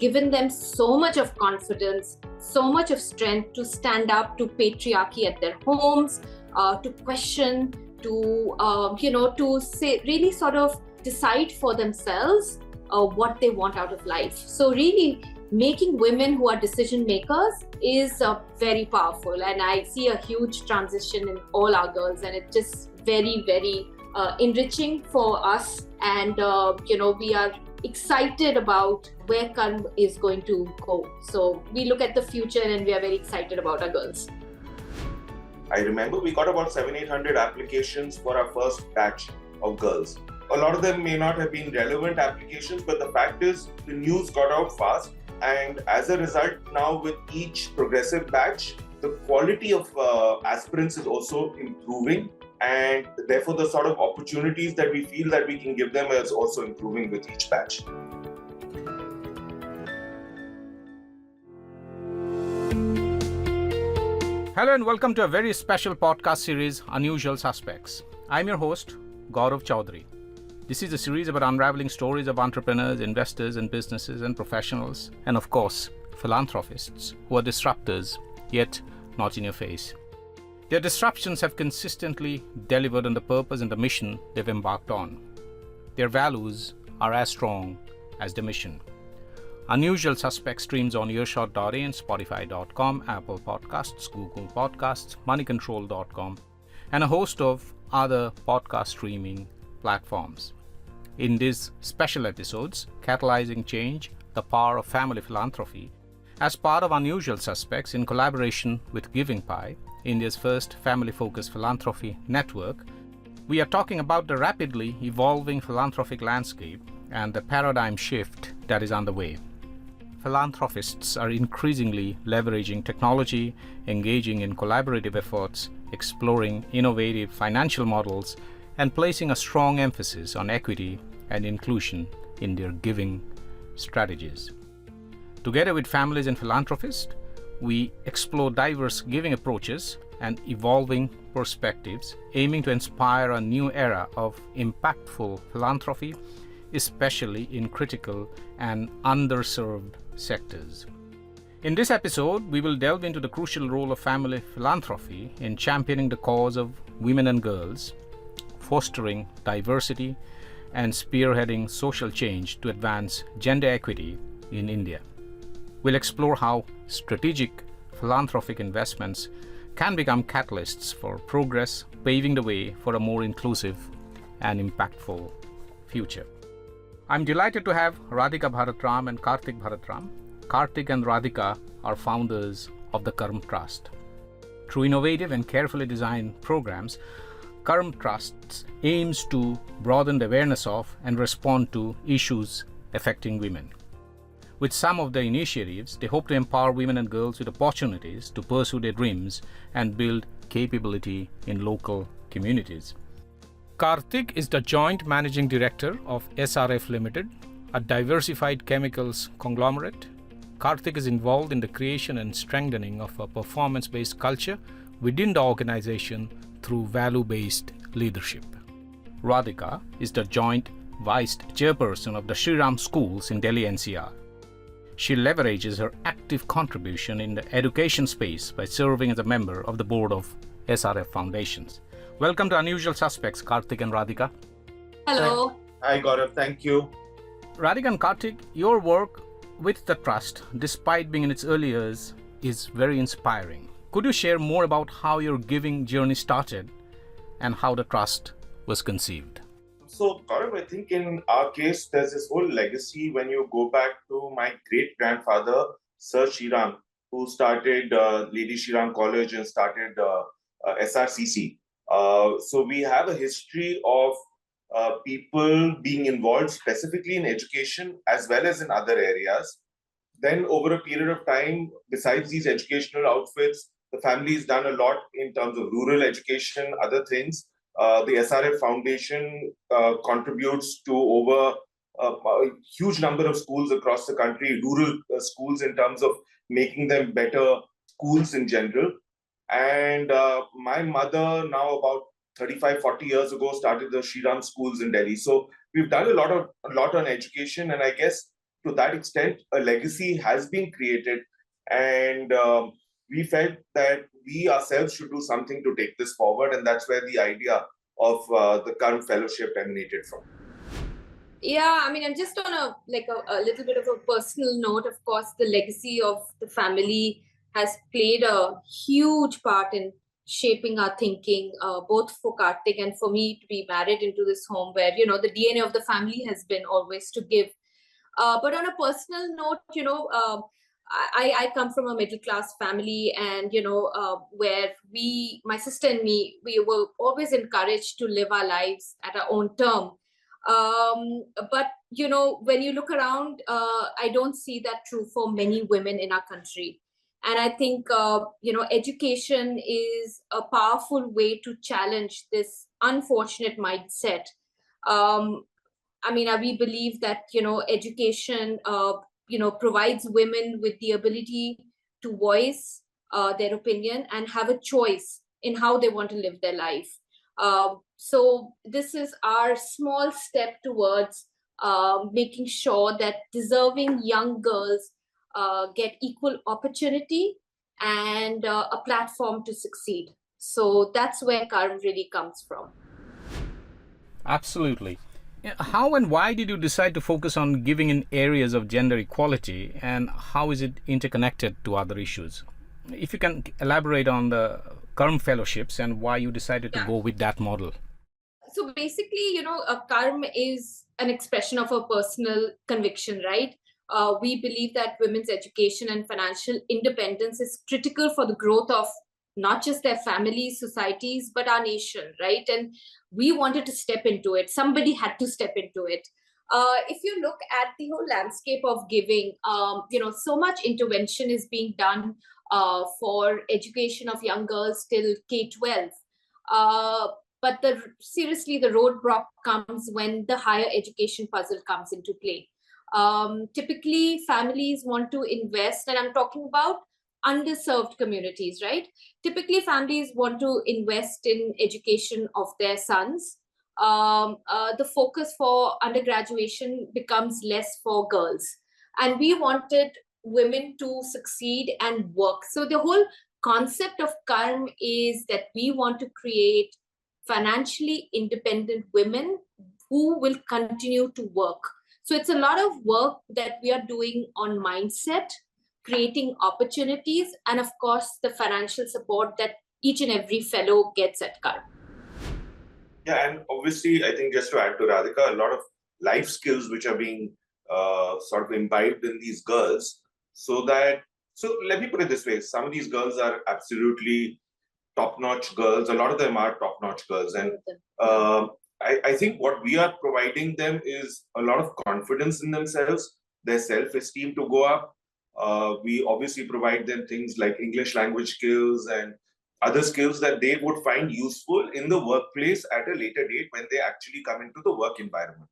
given them so much of confidence, so much of strength to stand up to patriarchy at their homes, to question, to say, really sort of decide for themselves what they want out of life. So really making women who are decision makers is very powerful, and I see a huge transition in all our girls, and it's just very, very enriching for us. And we are excited about where Karm is going to go. So we look at the future and we are very excited about our girls. I remember we got about 700-800 applications for our first batch of girls. A lot of them may not have been relevant applications, but the fact is the news got out fast. And as a result, now with each progressive batch, the quality of aspirants is also improving. And therefore, the sort of opportunities that we feel that we can give them is also improving with each batch. Hello and welcome to a very special podcast series, Unusual Suspects. I'm your host, Gaurav Chaudhary. This is a series about unraveling stories of entrepreneurs, investors and businesses and professionals, and of course, philanthropists who are disruptors, yet not in your face. Their disruptions have consistently delivered on the purpose and the mission they've embarked on. Their values are as strong as the mission. Unusual Suspects streams on Earshot.in, Spotify.com, Apple Podcasts, Google Podcasts, Moneycontrol.com, and a host of other podcast streaming platforms. In these special episodes, Catalyzing Change, the Power of Family Philanthropy, as part of Unusual Suspects in collaboration with GivingPi, India's first family-focused philanthropy network, we are talking about the rapidly evolving philanthropic landscape and the paradigm shift that is underway. Philanthropists are increasingly leveraging technology, engaging in collaborative efforts, exploring innovative financial models, and placing a strong emphasis on equity and inclusion in their giving strategies. Together with families and philanthropists, we explore diverse giving approaches and evolving perspectives, aiming to inspire a new era of impactful philanthropy, especially in critical and underserved sectors. In this episode, we will delve into the crucial role of family philanthropy in championing the cause of women and girls, fostering diversity, and spearheading social change to advance gender equity in India. We'll explore how strategic philanthropic investments can become catalysts for progress, paving the way for a more inclusive and impactful future. I'm delighted to have Radhika Bharat Ram and Kartik Bharat Ram. Kartik and Radhika are founders of the Karm Trust. Through innovative and carefully designed programs, Karm Trust aims to broaden the awareness of and respond to issues affecting women. With some of the initiatives, they hope to empower women and girls with opportunities to pursue their dreams and build capability in local communities. Kartik is the Joint Managing Director of SRF Limited, a diversified chemicals conglomerate. Kartik is involved in the creation and strengthening of a performance-based culture within the organization through value-based leadership. Radhika is the Joint Vice Chairperson of the Shri schools in Delhi NCR. She leverages her active contribution in the education space by serving as a member of the board of SRF Foundations. Welcome to Unusual Suspects, Kartik and Radhika. Hello. Hi Gaurav, thank you. Radhika and Kartik, your work with the trust, despite being in its early years, is very inspiring. Could you share more about how your giving journey started and how the trust was conceived? So, Gaurav, I think in our case, there's this whole legacy when you go back to my great-grandfather, Sir Shri, who started Lady Shri College and started SRCC. So we have a history of people being involved specifically in education as well as in other areas. Then over a period of time, besides these educational outfits, the family has done a lot in terms of rural education, other things. The SRF Foundation contributes to over a huge number of schools across the country, rural schools in terms of making them better schools in general. And my mother, now about 35, 40 years ago, started the Shri schools in Delhi. So we've done a lot on education. And I guess to that extent, a legacy has been created, and we felt that we ourselves should do something to take this forward, and that's where the idea of the current fellowship emanated from. Yeah, I mean, and just on a little bit of a personal note, of course, the legacy of the family has played a huge part in shaping our thinking, both for Kartik and for me to be married into this home where, the DNA of the family has been always to give. But on a personal note, I come from a middle class family, and where my sister and me, we were always encouraged to live our lives at our own term. But when you look around, I don't see that true for many women in our country. And I think education is a powerful way to challenge this unfortunate mindset. I mean, we believe that, education, provides women with the ability to voice their opinion and have a choice in how they want to live their life. So this is our small step towards making sure that deserving young girls get equal opportunity and a platform to succeed. So that's where Karm really comes from. Absolutely. How and why did you decide to focus on giving in areas of gender equality, and how is it interconnected to other issues? If you can elaborate on the Karm fellowships and why you decided to go with that model. So basically, Karm is an expression of a personal conviction, right? We believe that women's education and financial independence is critical for the growth of not just their families, societies, but our nation, right? And we wanted to step into it. Somebody had to step into it. If you look at the whole landscape of giving, so much intervention is being done for education of young girls till K-12. But seriously, the roadblock comes when the higher education puzzle comes into play. Typically, families want to invest, and I'm talking about underserved communities, right? Typically, families want to invest in education of their sons. The focus for undergraduation becomes less for girls. And we wanted women to succeed and work. So the whole concept of Karm is that we want to create financially independent women who will continue to work. So it's a lot of work that we are doing on mindset, creating opportunities, and of course, the financial support that each and every fellow gets at Karm. Yeah, and obviously, I think just to add to Radhika, a lot of life skills which are being sort of imbibed in these girls. So let me put it this way, some of these girls are absolutely top-notch girls. A lot of them are top-notch girls. And I think what we are providing them is a lot of confidence in themselves, their self-esteem to go up. We obviously provide them things like English language skills and other skills that they would find useful in the workplace at a later date when they actually come into the work environment.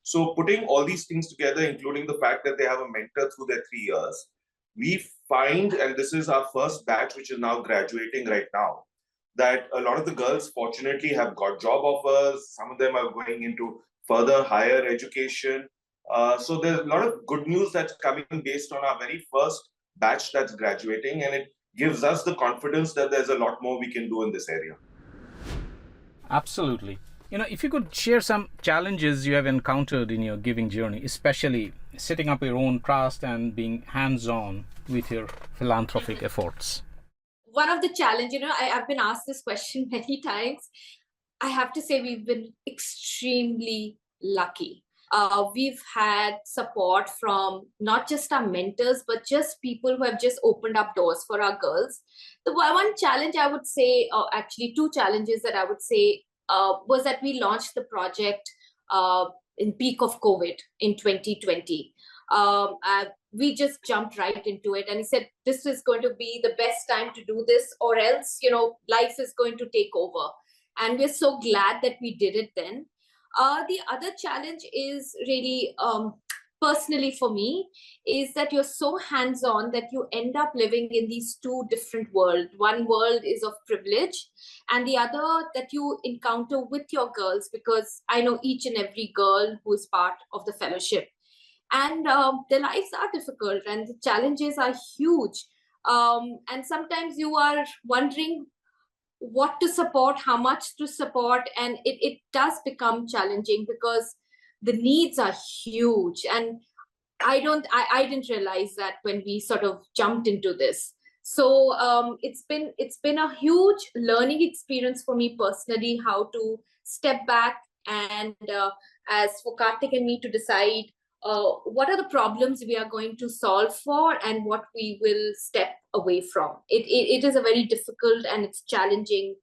So putting all these things together, including the fact that they have a mentor through their 3 years, we find, and this is our first batch, which is now graduating right now, that a lot of the girls fortunately have got job offers. Some of them are going into further higher education. So there's a lot of good news that's coming based on our very first batch that's graduating, and it gives us the confidence that there's a lot more we can do in this area. Absolutely. If you could share some challenges you have encountered in your giving journey, especially setting up your own trust and being hands-on with your philanthropic efforts. One of the challenges, I've been asked this question many times. I have to say we've been extremely lucky. We've had support from not just our mentors, but just people who have just opened up doors for our girls. The one challenge I would say, or actually two challenges that I would say, was that we launched the project in peak of COVID in 2020. We just jumped right into it, and he said, this is going to be the best time to do this, or else, life is going to take over. And we're so glad that we did it then. The other challenge is really, personally for me, is that you're so hands-on that you end up living in these two different worlds. One world is of privilege, and the other that you encounter with your girls, because I know each and every girl who is part of the fellowship. and their lives are difficult and the challenges are huge. And sometimes you are wondering what to support, how much to support, and it does become challenging because the needs are huge. And I didn't realize that when we sort of jumped into this. So it's been a huge learning experience for me personally, how to step back and as for Kartik and me to decide what are the problems we are going to solve for and what we will step away from. It is a very difficult and it's challenging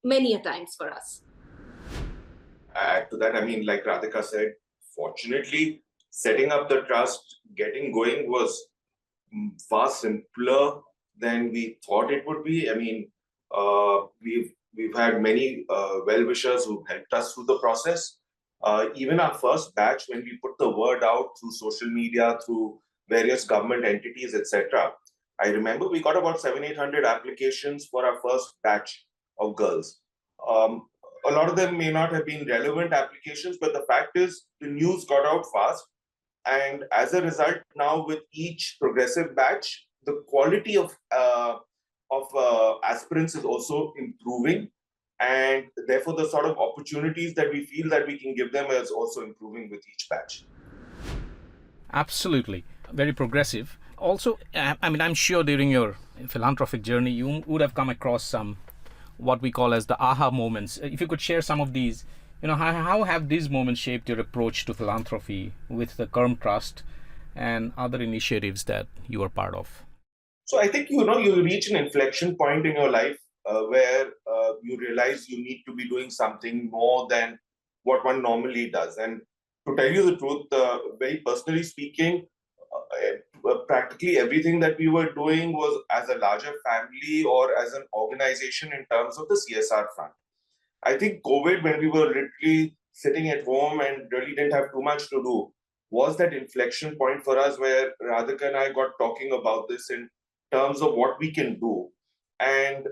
many a times for us. Add to that, I mean, like Radhika said, fortunately, setting up the trust, getting going was far simpler than we thought it would be. I mean, we've had many well-wishers who helped us through the process. Even our first batch, when we put the word out through social media, through various government entities, etc., I remember we got about 700-800 applications for our first batch of girls. A lot of them may not have been relevant applications, but the fact is the news got out fast. And as a result, now with each progressive batch, the quality of aspirants is also improving. And therefore, the sort of opportunities that we feel that we can give them is also improving with each batch. Absolutely. Very progressive. Also, I mean, I'm sure during your philanthropic journey, you would have come across some what we call as the aha moments. If you could share some of these, how have these moments shaped your approach to philanthropy with the Karm Trust and other initiatives that you are part of? So I think, you reach an inflection point in your life where you realize you need to be doing something more than what one normally does. And to tell you the truth, very personally speaking, practically everything that we were doing was as a larger family or as an organization in terms of the CSR front. I think COVID, when we were literally sitting at home and really didn't have too much to do, was that inflection point for us where Radhika and I got talking about this in terms of what we can do. And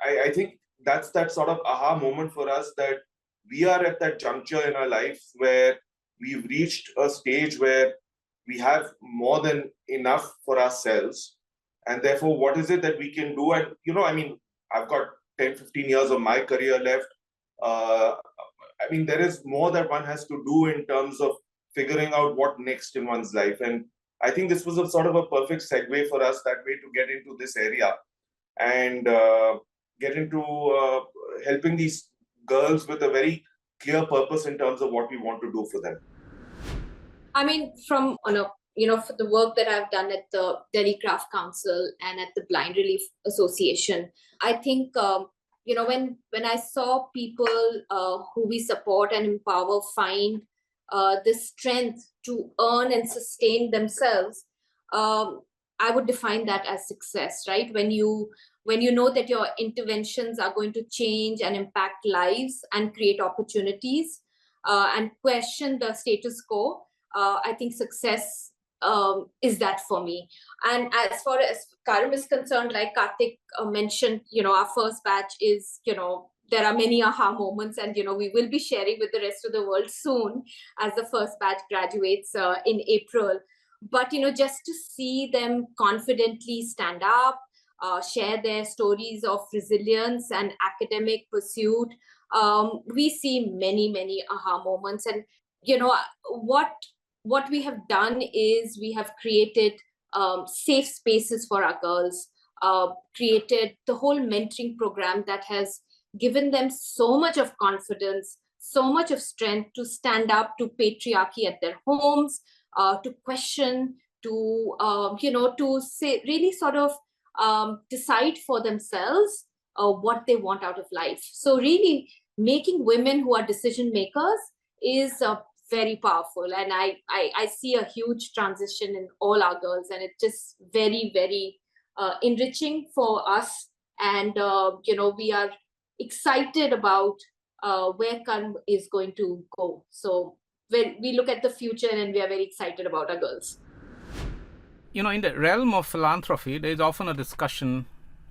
I think that's that sort of aha moment for us, that we are at that juncture in our lives where we've reached a stage where we have more than enough for ourselves. And therefore, what is it that we can do? And, I've got 10, 15 years of my career left. There is more that one has to do in terms of figuring out what next in one's life. And I think this was a sort of a perfect segue for us that way to get into this area and get into helping these girls with a very clear purpose in terms of what we want to do for them. I mean, from for the work that I've done at the Delhi Craft Council and at the Blind Relief Association, I think when I saw people who we support and empower find the strength to earn and sustain themselves, I would define that as success, right? When you know that your interventions are going to change and impact lives and create opportunities and question the status quo, I think success is that for me. And as far as Karm is concerned, like Kartik mentioned, our first batch is, there are many aha moments, and we will be sharing with the rest of the world soon as the first batch graduates in April. But just to see them confidently stand up, share their stories of resilience and academic pursuit, we see many aha moments. And what we have done is we have created safe spaces for our girls, created the whole mentoring program that has given them so much of confidence, so much of strength to stand up to patriarchy at their homes, to question, to to say, really sort of decide for themselves what they want out of life. So really making women who are decision makers is very powerful, and I see a huge transition in all our girls, and it's just very enriching for us. And we are excited about where Karm is going to go. So when we look at the future, and we are very excited about our girls. In the realm of philanthropy, there is often a discussion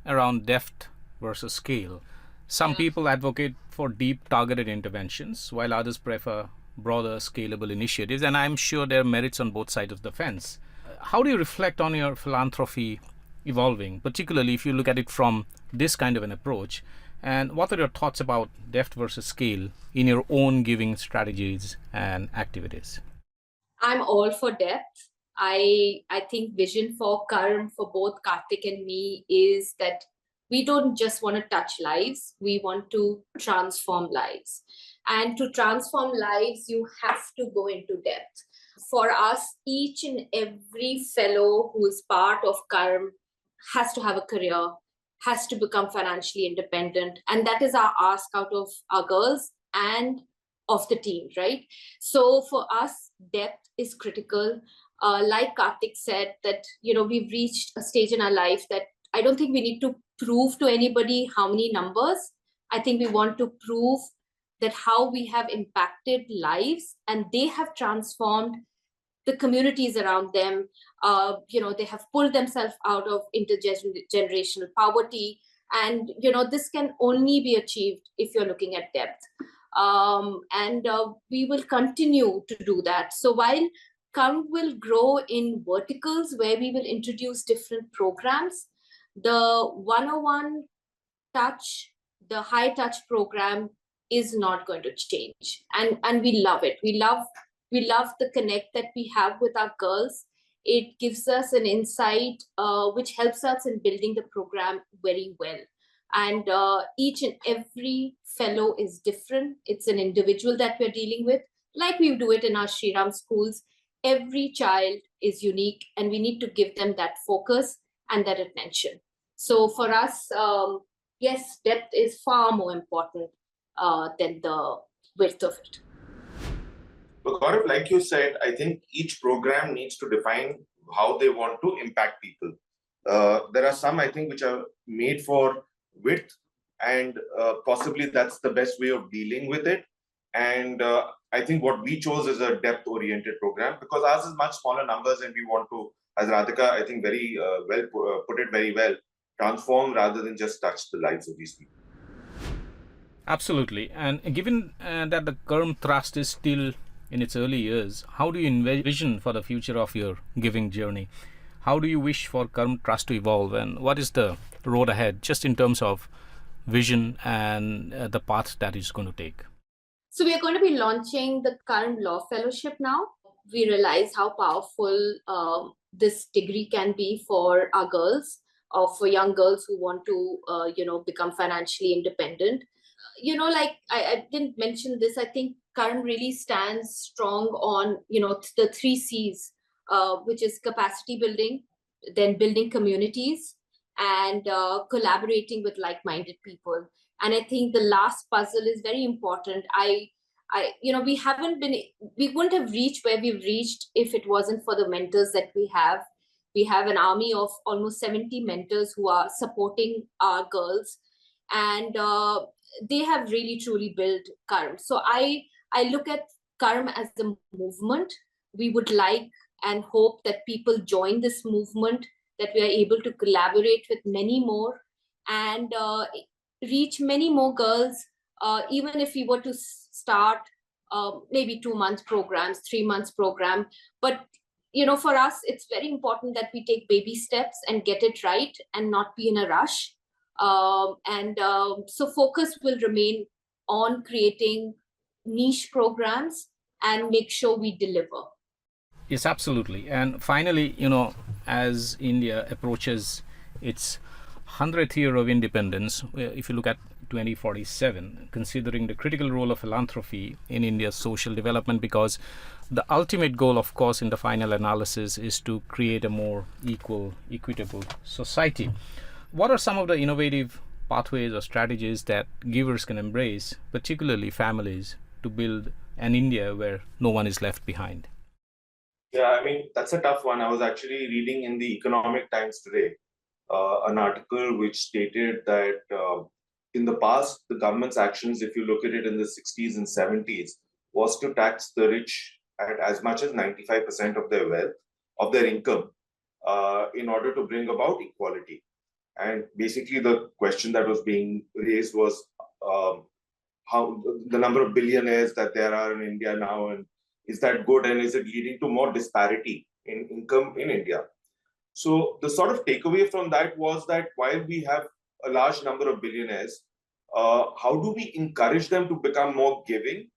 around depth versus scale. Some people advocate for deep targeted interventions, while others prefer broader scalable initiatives, and I'm sure there are merits on both sides of the fence. How do you reflect on your philanthropy evolving, particularly if you look at it from this kind of an approach? And what are your thoughts about depth versus scale in your own giving strategies and activities? I'm all for depth. I think vision for Karm for both Kartik and me is that we don't just want to touch lives, we want to transform lives. And to transform lives, you have to go into depth. For us, each and every fellow who is part of Karm has to have a career, has to become financially independent. And that is our ask out of our girls and of the team, right? So for us, depth is critical. Like Kartik said, that we've reached a stage in our life that I don't think we need to prove to anybody how many numbers. I think we want to prove that how we have impacted lives and they have transformed the communities around them. They have pulled themselves out of intergenerational poverty, and this can only be achieved if you're looking at depth. And we will continue to do that. So while Karm will grow in verticals where we will introduce different programs, the 101 touch, the high touch program is not going to change. And we love it. We love the connect that we have with our girls. It gives us an insight which helps us in building the program very well. And each and every fellow is different. It's an individual that we're dealing with, like we do it in our Shri Ram schools. Every child is unique, and we need to give them that focus and that attention. So for us, yes, depth is far more important than the width of it. But Gaurav, like you said, I think each program needs to define how they want to impact people. There are some, I think, which are made for width, and possibly that's the best way of dealing with it. And I think what we chose is a depth-oriented program because ours is much smaller numbers, and we want to, as Radhika, I think, very put it very well, transform rather than just touch the lives of these people. Absolutely. And given that the Karm Trust is still in its early years, how do you envision for the future of your giving journey? How do you wish for Karm Trust to evolve, and what is the road ahead, just in terms of vision and the path that it's going to take? So we are going to be launching the Karm Law Fellowship now. We realize how powerful this degree can be for our girls, or for young girls who want to, become financially independent. Like I didn't mention this, I think Karm really stands strong on, the 3 C's, which is capacity building, then building communities, and collaborating with like-minded people. And I think the last puzzle is very important. We wouldn't have reached where we've reached if it wasn't for the mentors that we have. We have an army of almost 70 mentors who are supporting our girls, and they have really truly built Karm. So I look at Karm as a movement. We would like and hope that people join this movement, that we are able to collaborate with many more and reach many more girls, even if we were to start maybe 2-month programs, 3 months program. But for us, it's very important that we take baby steps and get it right and not be in a rush. So focus will remain on creating niche programs and make sure we deliver. Yes, absolutely. And finally, as India approaches its 100th year of independence, if you look at 2047, considering the critical role of philanthropy in India's social development, because the ultimate goal, of course, in the final analysis is to create a more equal, equitable society. What are some of the innovative pathways or strategies that givers can embrace, particularly families, to build an India where no one is left behind? Yeah, I mean, that's a tough one. I was actually reading in the Economic Times today an article which stated that in the past, the government's actions, if you look at it in the 60s and 70s, was to tax the rich at as much as 95% of their wealth, of their income, in order to bring about equality. And basically, the question that was being raised was, how the number of billionaires that there are in India now, and is that good, and is it leading to more disparity in income in India? So the sort of takeaway from that was that while we have a large number of billionaires, how do we encourage them to become more giving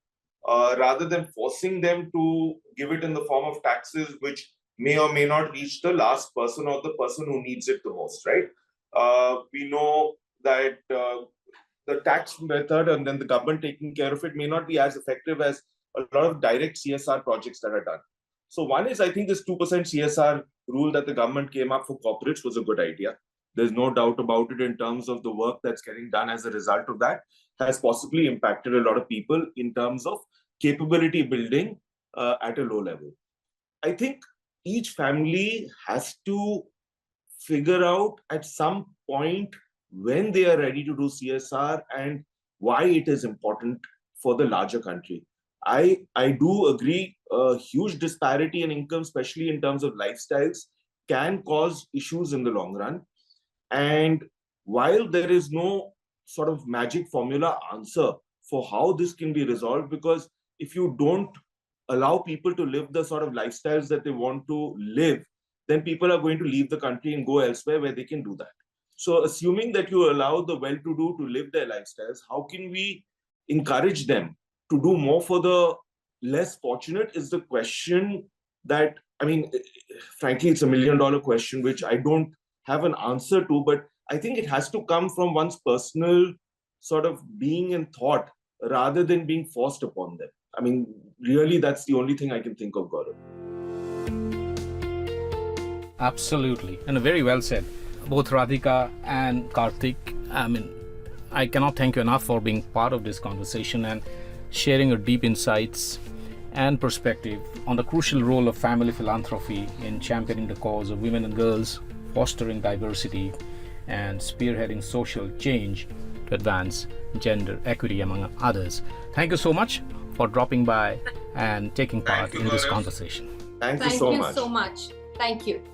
rather than forcing them to give it in the form of taxes, which may or may not reach the last person or the person who needs it the most, right? We know that the tax method and then the government taking care of it may not be as effective as a lot of direct CSR projects that are done. So one is, I think this 2% CSR rule that the government came up for corporates was a good idea. There's no doubt about it in terms of the work that's getting done as a result of that has possibly impacted a lot of people in terms of capability building at a low level. I think each family has to figure out at some point when they are ready to do CSR and why it is important for the larger country. I do agree a huge disparity in income, especially in terms of lifestyles, can cause issues in the long run. And while there is no sort of magic formula answer for how this can be resolved, because if you don't allow people to live the sort of lifestyles that they want to live, then people are going to leave the country and go elsewhere where they can do that. So assuming that you allow the well-to-do to live their lifestyles, how can we encourage them to do more for the less fortunate is the question that, I mean, frankly, it's $1 million question, which I don't have an answer to, but I think it has to come from one's personal sort of being and thought rather than being forced upon them. I mean, really, that's the only thing I can think of, Gaurav. Absolutely. And very well said. Both Radhika and Kartik, I mean, I cannot thank you enough for being part of this conversation and sharing your deep insights and perspective on the crucial role of family philanthropy in championing the cause of women and girls, fostering diversity, and spearheading social change to advance gender equity, among others. Thank you so much for dropping by and taking part in this conversation. Thank you so much. Thank you so much. Thank you.